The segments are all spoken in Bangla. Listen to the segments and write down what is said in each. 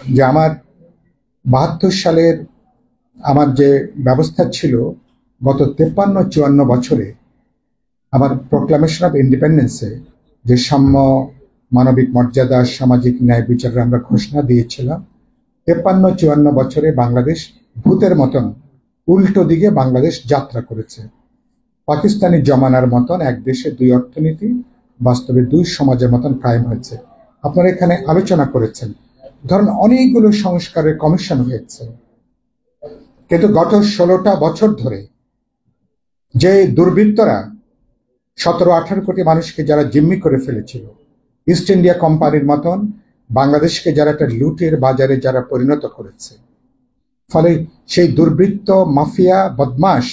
যে আমার 72 সালের আমার যে ব্যবস্থা ছিল, গত 53-54 বছরে আমার প্রোক্লামেশন অফ ইন্ডিপেন্ডেন্সে যে সাম্য, মানবিক মর্যাদা, সামাজিক ন্যায় বিচারের আমরা ঘোষণা দিয়েছিলাম, 53-54 বছরে বাংলাদেশ ভূতের মতন উল্টো দিকে বাংলাদেশ যাত্রা করেছে। পাকিস্তানি জমানার মতন এক দেশে দুই অর্থনীতি, বাস্তবে দুই সমাজের মতন কায়েম হয়েছে। আপনারা এখানে আলোচনা করেছেন, ধরুন অনেকগুলো সংস্কারের কমিশন হয়েছে, কিন্তু গত 16টা বছর ধরে যে দুর্বৃত্তরা 17-18 কোটি মানুষকে যারা জিম্মি করে ফেলেছিল, ইস্ট ইন্ডিয়া কোম্পানির মতন বাংলাদেশকে যারা একটা লুটের বাজারে যারা পরিণত করেছে, ফলে সেই দুর্বৃত্ত, মাফিয়া, বদমাশ,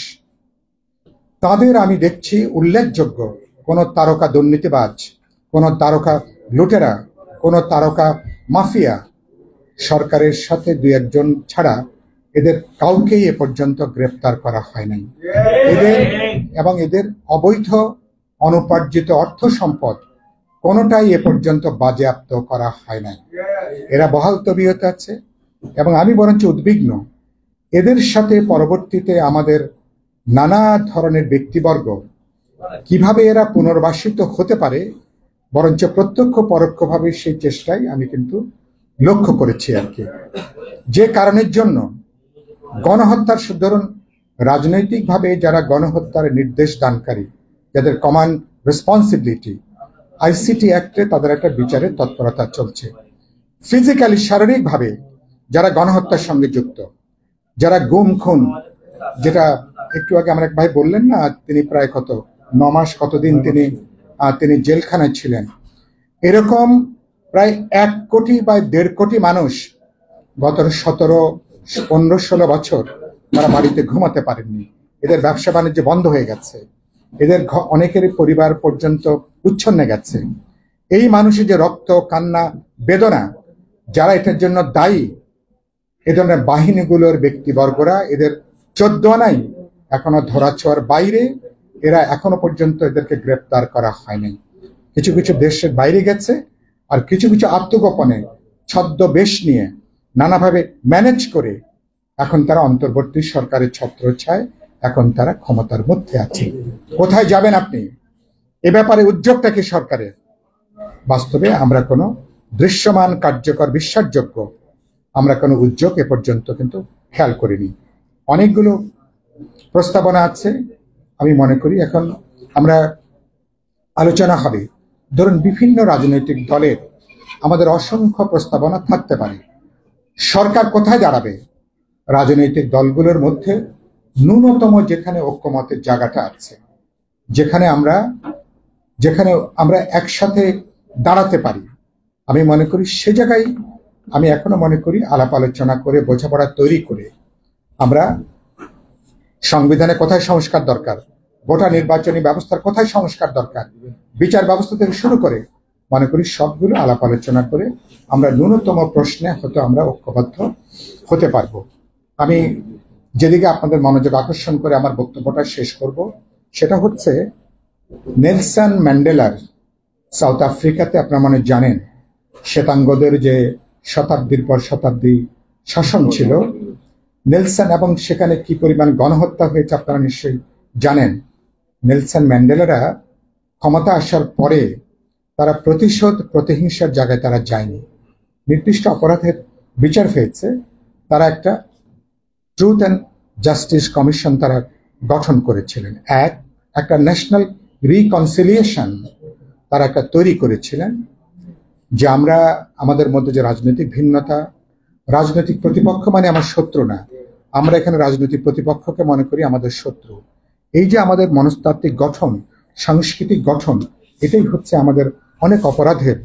তাদের আমি দেখছি উল্লেখযোগ্য কোন তারকা দুর্নীতিবাজ, কোন তারকা লুটেরা, কোন তারকা মাফিয়া সরকারের সাথে দুই একজন ছাড়া এদের কাউকেই এ পর্যন্ত গ্রেপ্তার করা হয় নাই। এদের অবৈধ অনুপার্জিত অর্থ সম্পদ কোনোটাই এ পর্যন্ত বাজেয়াপ্ত করা হয় নাই। এরা বহাল তবিয়তে আছে এবং আমি বরঞ্চ উদ্বিগ্ন এদের সাথে পরবর্তীতে আমাদের নানা ধরনের ব্যক্তিবর্গ কিভাবে এরা পুনর্বাসিত হতে পারে, বরঞ্চ প্রত্যক্ষ পরোক্ষভাবে সেই চেষ্টাই আমি কিন্তু লক্ষ্য করেছি আর কি। যে কারণের জন্য গণহত্যার, ধরুন রাজনৈতিকভাবে যারা গণহত্যার নির্দেশ দানকারী, যাদের কমান্ড রেসপন্সিবিলিটি, আইসিটি অ্যাক্টে তাদের একটা বিচারের তৎপরতা চলছে। ফিজিক্যালি, শারীরিকভাবে যারা গণহত্যার সঙ্গে যুক্ত, যারা গুম খুন, যেটা একটু আগে আমার এক ভাই বললেন না, তিনি প্রায় 9 মাস কতদিন তিনি জেলখানায় ছিলেন, এরকম প্রায় 1 কোটি বা 1.5 কোটি মানুষ গত 17, 15, 16 বছর তারা বাড়িতে ঘুমাতে পারেননি। এদের ব্যবসা বাণিজ্য বন্ধ হয়ে গেছে, এদের অনেকেরই পরিবার পর্যন্ত উচ্ছন্নে গেছে। এই মানুষের যে রক্ত, কান্না, বেদনা, যারা এটার জন্য দায়ী, এ ধরনের বাহিনীগুলোর ব্যক্তিবর্গরা, এদের 14 আনাই এখনো ধরাছোঁয়ার বাইরে। এরা এখনো পর্যন্ত এদেরকে গ্রেপ্তার করা হয়নি। কিছু কিছু দেশের বাইরে গেছে, আর কিছু কিছু আত্মগোপনে ছদ্মবেশ নিয়ে নানাভাবে ম্যানেজ করে এখন তারা অন্তর্বর্তী সরকারের ছত্রছায়ায় এখন তারা ক্ষমতার মধ্যে আছে। কোথায় যাবেন আপনি? এ ব্যাপারে উদ্যোগটা কি সরকারের? বাস্তবে আমরা কোনো দৃশ্যমান, কার্যকর, বিশ্বাসযোগ্য আমরা কোনো উদ্যোগ এ পর্যন্ত কিন্তু খেয়াল করিনি। অনেকগুলো প্রস্তাবনা আছে, আমি মনে করি এখন আমরা আলোচনা হবে। ধরুন বিভিন্ন রাজনৈতিক দলের আমাদের অসংখ্য প্রস্তাবনা থাকতে পারে। সরকার কোথায় দাঁড়াবে? রাজনৈতিক দলগুলোর মধ্যে ন্যূনতম যেখানে ঐক্যমতের জায়গাটা আছে, যেখানে আমরা একসাথে দাঁড়াতে পারি, আমি মনে করি সে জায়গায় আমি এখনো মনে করি আলাপ আলোচনা করে, বোঝাপড়া তৈরি করে আমরা সংবিধানে কোথায় সংস্কার দরকার, গোটা নির্বাচনী ব্যবস্থার কোথায় সংস্কার দরকার, বিচার ব্যবস্থা থেকে শুরু করে মনে করি সবগুলো আলাপ আলোচনা করে আমরা ন্যূনতম প্রশ্নে হয়তো আমরা ঐক্যবদ্ধ হতে পারবো। আমি যেদিকে আপনাদের মনোযোগ আকর্ষণ করে আমার বক্তব্যটা শেষ করব, সেটা হচ্ছে নেলসন ম্যান্ডেলার সাউথ আফ্রিকাতে, আপনারা মনে জানেন শ্বেতাঙ্গদের যে শতাব্দীর পর শতাব্দী শাসন ছিল, নেলসন, এবং সেখানে কি পরিমাণ গণহত্যা হয়েছে আপনারা নিশ্চয়ই জানেন। নেলসন ম্যান্ডেলারা ক্ষমতা আসার পরে তারা প্রতিশোধ, প্রতিহিংসার জায়গায় তারা যায়নি। নির্দিষ্ট অপরাধের বিচার হয়েছে, তারা একটা ট্রুথ অ্যান্ড জাস্টিস কমিশন তারা গঠন করেছিলেন। একটা ন্যাশনাল রিকনসিলিয়েশন তারা একটা তৈরি করেছিলেন, যে আমরা আমাদের মধ্যে যে রাজনৈতিক ভিন্নতা, রাজনৈতিক প্রতিপক্ষ মানে আমার শত্রু না, আমরা এখানে রাজনৈতিক প্রতিপক্ষকে মনে করি আমাদের শত্রু। এই যে আমাদের মনস্তাত্ত্বিক গঠন, সাংস্কৃতিক গঠন, এটাই হচ্ছে আমাদের অনেক অপরাধের,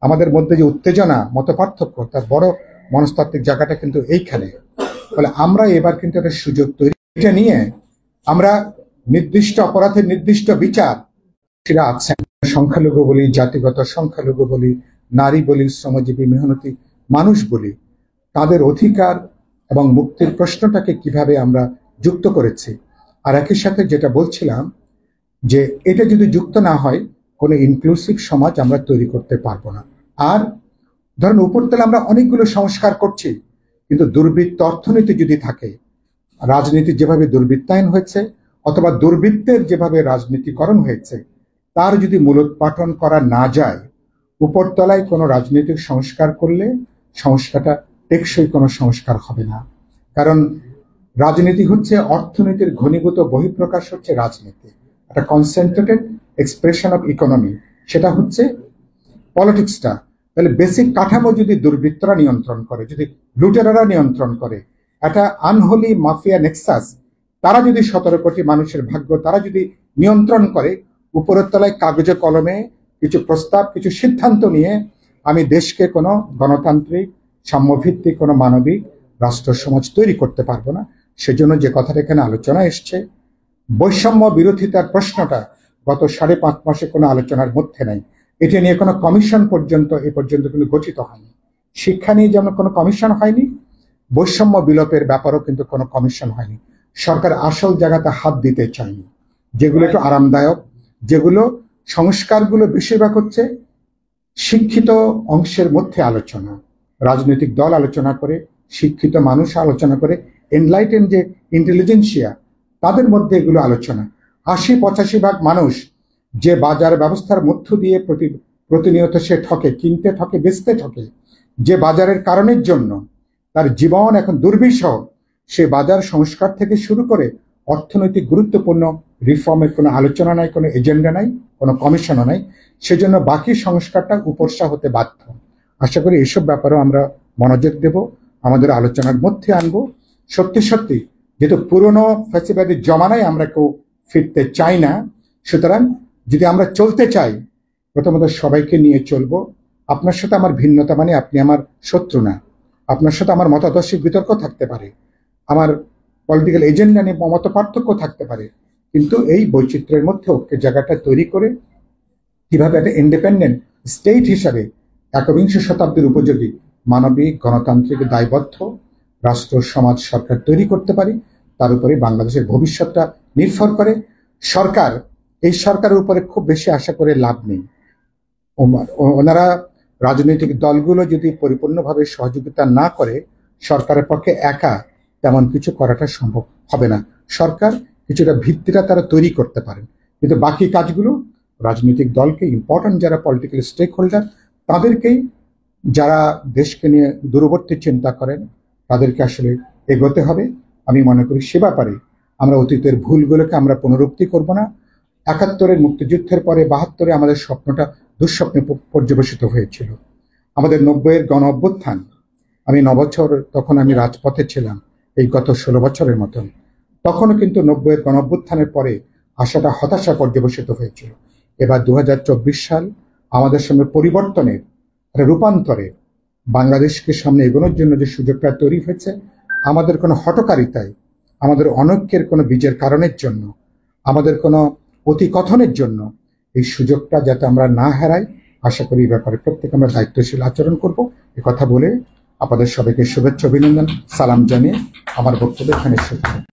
আমাদের মধ্যে যে উত্তেজনা, মতপার্থক্য, তার বড় মনস্তাত্ত্বিক জায়গাটা কিন্তু এইখানে। ফলে আমরা এবার কিন্তু একটা সুযোগ তৈরি, এটা নিয়ে আমরা নির্দিষ্ট অপরাধের নির্দিষ্ট বিচার আছেন, সংখ্যালঘু বলি, জাতিগত সংখ্যালঘু বলি, নারী বলি, শ্রমজীবী মেহনতি মানুষ বলি, তাদের অধিকার এবং মুক্তির প্রশ্নটাকে কিভাবে আমরা যুক্ত করেছি। আর একই সাথে যেটা বলছিলাম, যে এটা যদি যুক্ত না হয় কোনো ইনক্লুসিভ সমাজ আমরা তৈরি করতে পারবো না। আর ধরেন উপরতলে আমরা অনেকগুলো সংস্কার করছি, কিন্তু দুর্বৃত্ত অর্থনীতি যদি থাকে, রাজনীতি যেভাবে দুর্বৃত্তায়ন হয়েছে অথবা দুর্বৃত্তের যেভাবে রাজনীতিকরণ হয়েছে, তার যদি মূলোৎপাটন করা না যায়, উপরতলায় কোনো রাজনৈতিক সংস্কার করলে সংস্কারটা টেকসই কোনো সংস্কার হবে না। কারণ রাজনীতি হচ্ছে অর্থনীতির ঘনীভূত বহিঃপ্রকাশ, হচ্ছে রাজনীতি, একটা কনসেন্ট্রেটেড এক্সপ্রেশন অফ ইকোনমি, সেটা হচ্ছে পলিটিক্সটা। তাহলে বেসিক কাঠামো যদি দুর্বৃত্তরা নিয়ন্ত্রণ করে, যদি লুটেরারা নিয়ন্ত্রণ করে, একটা আনহোলি মাফিয়া নেক্সাস, তারা যদি 17 কোটি মানুষের ভাগ্য তারা যদি নিয়ন্ত্রণ করে, উপরের তলায় কাগজে কলমে কিছু প্রস্তাব, কিছু সিদ্ধান্ত নিয়ে আমি দেশকে কোনো গণতান্ত্রিক সাম্যভিত্তিক কোনো মানবিক রাষ্ট্র সমাজ তৈরি করতে পারবো না। সেজন্য যে কথাটা এখানে আলোচনা এসছে, বৈষম্য বিরোধিতার প্রশ্নটা গত 5.5 মাসে কোনো আলোচনার মধ্যে নাই। এটা নিয়ে কোনো কমিশন এ পর্যন্ত কিন্তু গঠিত হয়নি। শিক্ষা নিয়ে যেমন কোনো কমিশন হয়নি, বৈষম্য বিলোপের ব্যাপারও কিন্তু কোনো কমিশন হয়নি। সরকার আসল জায়গাতে হাত দিতে চায়নি, যেগুলো একটু আরামদায়ক, যেগুলো সংস্কারগুলো বেশিরভাগ হচ্ছে শিক্ষিত অংশের মধ্যে আলোচনা, রাজনৈতিক দল আলোচনা করে, শিক্ষিত মানুষ আলোচনা করে, এনলাইটেন যে ইন্টেলিজেন্সিয়া তাদের মধ্যে এগুলো আলোচনা। 80-85 ভাগ মানুষ যে বাজার ব্যবস্থার মধ্য দিয়ে প্রতিনিয়ত সে ঠকে, কিনতে ঠকে, বেচতে ঠকে, যে বাজারের কারণের জন্য তার জীবন এখন দুর্বিষহ, সে বাজার সংস্কার থেকে শুরু করে অর্থনৈতিক গুরুত্বপূর্ণ রিফর্মের কোনো আলোচনা নাই, কোনো এজেন্ডা নাই, কোনো কমিশনও নাই। সেজন্য বাকি সংস্কারটা উপরসা হতে বাধ্য। আশা করি এইসব ব্যাপারেও আমরা মনোযোগ দেব, আমাদের আলোচনার মধ্যে আনবো। সত্যি সত্যি যেহেতু পুরনো ফ্যাসিবাদের জমানায় আমরা কেউ ফিরতে চাই না, সুতরাং যদি আমরা চলতে চাই, প্রথমত সবাইকে নিয়ে চলবো। আপনার সাথে আমার ভিন্নতা মানে আপনি আমার শত্রু না, আপনার সাথে আমার মতাদর্শিক বিতর্ক থাকতে পারে, আমার পলিটিক্যাল এজেন্ডা নিয়ে মত পার্থক্য থাকতে পারে, কিন্তু এই বৈচিত্র্যের মধ্যে ঐক্যের জায়গাটা তৈরি করে কিভাবে একটা ইন্ডিপেন্ডেন্ট স্টেট হিসাবে 21শ শতাব্দীর উপযোগী মানবিক গণতান্ত্রিক দায়বদ্ধ রাষ্ট্র সমাজ সরকার তৈরি করতে পারি, তার উপরে বাংলাদেশের ভবিষ্যৎটা নির্ভর করে। এই সরকারের উপরে খুব বেশি আশা করে লাভ নেই। ওনারা রাজনৈতিক দলগুলো যদি পরিপূর্ণভাবে সহযোগিতা না করে, সরকারের পক্ষে একা তেমন কিছু করাটা সম্ভব হবে না। সরকার কিছুটা ভিত্তিটা তারা তৈরি করতে পারেন, কিন্তু বাকি কাজগুলো রাজনৈতিক দলকে, ইম্পর্টেন্ট যারা পলিটিক্যাল স্টেক হোল্ডার, তাদেরকেই, যারা দেশকে নিয়ে দূরবর্তী চিন্তা করেন, তাদেরকে আসলে এগোতে হবে। আমি মনে করি সে ব্যাপারে আমরা অতীতের ভুলগুলোকে আমরা পুনরুক্তি করব না। 71-এর মুক্তিযুদ্ধের পরে 72-এ আমাদের স্বপ্নটা দুঃস্বপ্নে পর্যবেসিত হয়েছিল। আমাদের 90-এর গণ অভ্যুত্থান, আমি 9 বছর তখন আমি রাজপথে ছিলাম, এই গত 16 বছরের মতন, তখনও কিন্তু 90-এর গণ অভ্যুত্থানের পরে আশাটা হতাশা পর্যবেসিত হয়েছিল। এবার 2024 সাল আমাদের সামনে পরিবর্তনের, রূপান্তরে, বাংলাদেশকে সামনে এগোনোর জন্য যে সুযোগটা তৈরি হয়েছে, আমাদের কোনো হঠকারিতায়, আমাদের অনৈক্যের কোনো বীজের কারণের জন্য, আমাদের কোনো অতিকথনের জন্য এই সুযোগটা যাতে আমরা না হারাই, আশা করি এই ব্যাপারে প্রত্যেক আমরা দায়িত্বশীল আচরণ করব। এ কথা বলে আপনাদের সবাইকে শুভেচ্ছা, অভিনন্দন, সালাম জানিয়ে আমার বক্তব্য এখানে শেষ করব।